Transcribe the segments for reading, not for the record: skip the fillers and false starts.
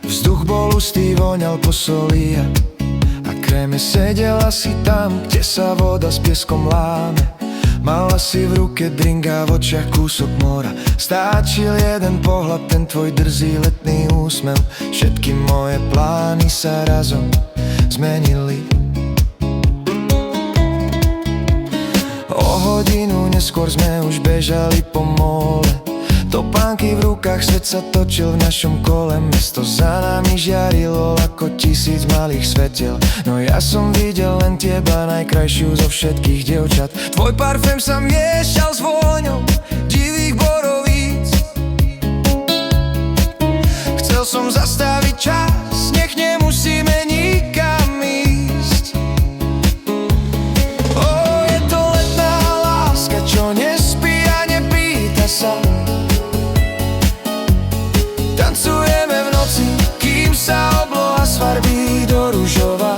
Vzduch bol hustý, voňal po soli a kréme. Sedela si tam, kde sa voda s pieskom láme. Mala si v ruke drink a v očiach kúsok mora. Stačil jeden pohľad, ten tvoj drzý letný úsmev. Všetky moje plány sa razom zmenili. O hodinu neskôr sme už bežali po mole. Topánky v rukách, svet sa točil v našom kole. Mesto za nami žiarilo ako 1000 malých svetiel. No ja som videl len teba, najkrajšiu zo všetkých dievčat. Tvoj parfém sa miešal s vôňou divých borovíc. Chcel som zastaviť čas, nech nemusíme nikam ísť. Ó, je to letná láska, čo nespí a nepýta sa. Tancujeme v noci, kým sa obloha sfarbí do ružova.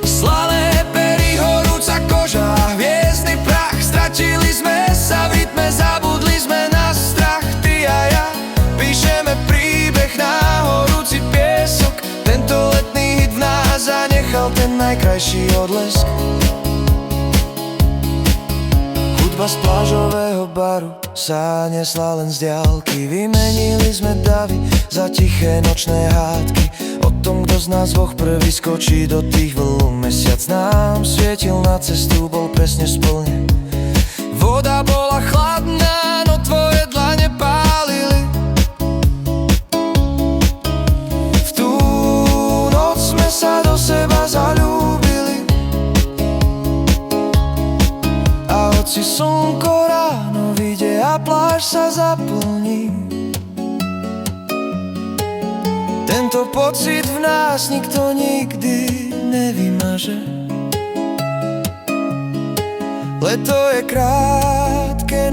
Slané pery, horúca koža a hviezdny prach. Stratili sme sa v rytme, zabudli sme na strach. Ty a ja píšeme príbeh na horúci piesok. Tento letný hit v nás zanechal ten najkrajší odlesk. Hudba z plážového baru sa nesla len z diaľky. Vymenili sme davy za tiché nočné hádky. O tom, kto z nás dvoch prvý skočí do tých vln. Mesiac nám svietil na cestu, bol presne splne. Voda bola chladná, no tvoje dlane pálili. V tú noc sme sa do seba zaľúbili. A hoci slnko ráno vyjde a pláž sa zaplní, tento pocit v nás nikto nikdy nevymaže. Leto je krátke